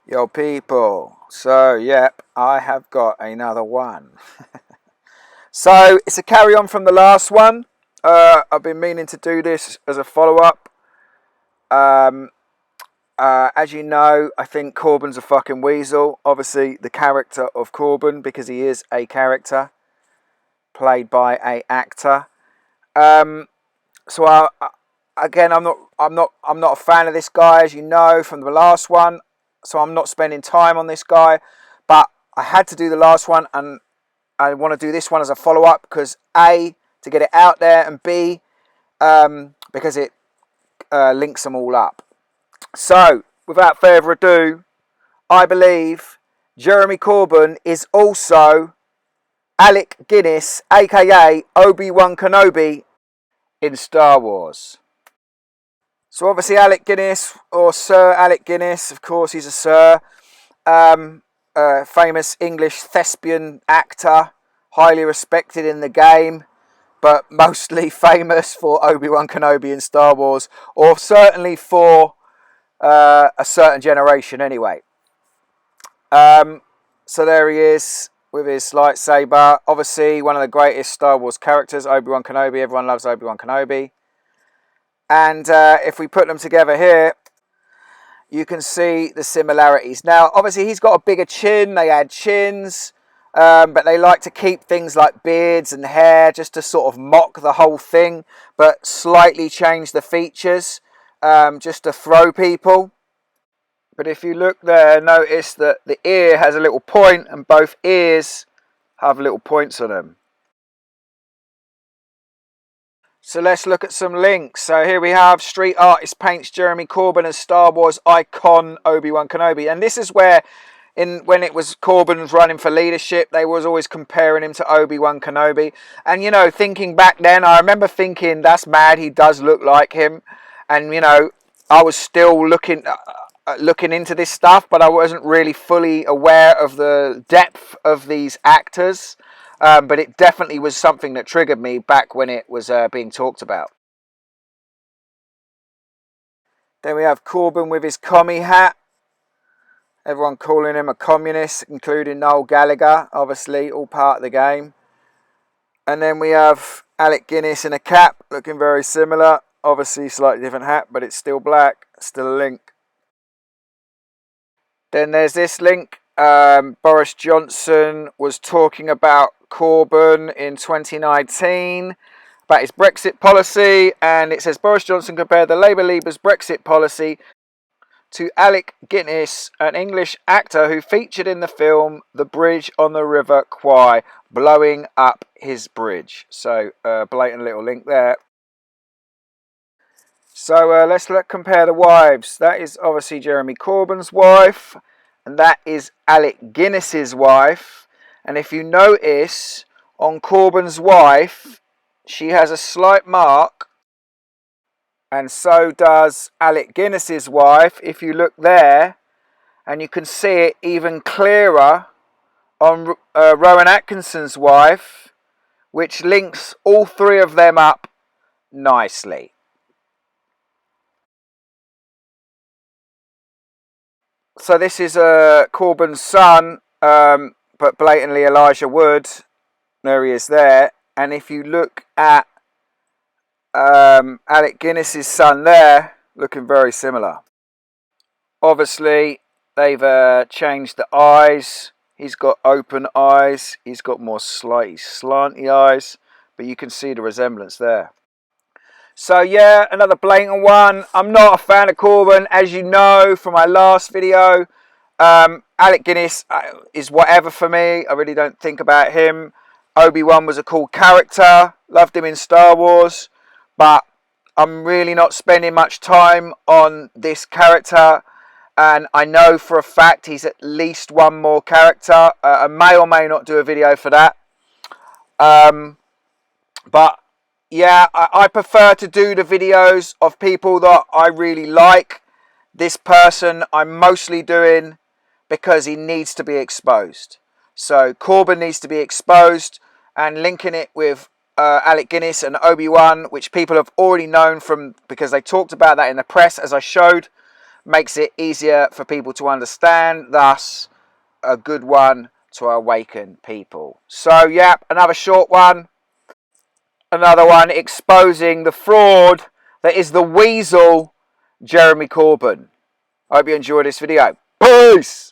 Yo people, so yep, I have got another one. So it's a carry on from the last one. I've been meaning to do this as a follow up. Um, as you know, I think Corbyn's a fucking weasel. Obviously, the character of Corbyn, because he is a character played by a actor. Um, so again, I'm not a fan of this guy, as you know from the last one. So I'm not spending time on this guy, but I had to do the last one, and I want to do this one as a follow up because A, to get it out there, and B, because it links them all up. So without further ado, I believe Jeremy Corbyn is also Alec Guinness, aka Obi-Wan Kenobi, in Star Wars. So obviously Alec Guinness, or Sir Alec Guinness, of course he's a Sir, famous English thespian actor, highly respected in the game, but mostly famous for Obi-Wan Kenobi in Star Wars, or certainly for a certain generation anyway. So there he is with his lightsaber. Obviously one of the greatest Star Wars characters, Obi-Wan Kenobi. Everyone loves Obi-Wan Kenobi. And if we put them together here, you can see the similarities. Now, obviously, he's got a bigger chin. They had chins, but they like to keep things like beards and hair just to sort of mock the whole thing, but slightly change the features just to throw people. But if you look there, notice that the ear has a little point, and both ears have little points on them. So let's look at some links. So here we have street artist paints Jeremy Corbyn as Star Wars icon Obi-Wan Kenobi. And this is where, when it was Corbyn's running for leadership, they was always comparing him to Obi-Wan Kenobi. And, you know, thinking back then, I remember thinking, that's mad, he does look like him. And, you know, I was still looking into this stuff, but I wasn't really fully aware of the depth of these actors. But it definitely was something that triggered me back when it was being talked about. Then we have Corbyn with his commie hat. Everyone calling him a communist, including Noel Gallagher, obviously, all part of the game. And then we have Alec Guinness in a cap, looking very similar. Obviously, slightly different hat, but it's still black, still a link. Then there's this link. Boris Johnson was talking about Corbyn in 2019 about his Brexit policy, and it says Boris Johnson compared the Labour Leader's Brexit policy to Alec Guinness, an English actor who featured in the film The Bridge on the River Kwai, blowing up his bridge. So blatant little link there. So let's compare the wives. That is obviously Jeremy Corbyn's wife, and that is Alec Guinness's wife. And if you notice, on Corbyn's wife, she has a slight mark, and so does Alec Guinness's wife. If you look there, and you can see it even clearer on Rowan Atkinson's wife, which links all three of them up nicely. So this is Corbyn's son, but blatantly Elijah Wood. There he is there. And if you look at Alec Guinness's son there, looking very similar. Obviously, they've changed the eyes. He's got open eyes. He's got more slightly slanty eyes. But you can see the resemblance there. So yeah, another blatant one. I'm not a fan of Corbyn, as you know from my last video. Alec Guinness is whatever for me. I really don't think about him. Obi-Wan was a cool character. Loved him in Star Wars. But I'm really not spending much time on this character. And I know for a fact he's at least one more character. I may or may not do a video for that. But yeah, I prefer to do the videos of people that I really like. This person I'm mostly doing because he needs to be exposed. So Corbyn needs to be exposed, and linking it with Alec Guinness and Obi-Wan, which people have already known from, because they talked about that in the press, as I showed. makes it easier for people to understand, thus a good one to awaken people. So, yep, another short one. Another one exposing the fraud that is the weasel, Jeremy Corbyn. I hope you enjoyed this video. Peace!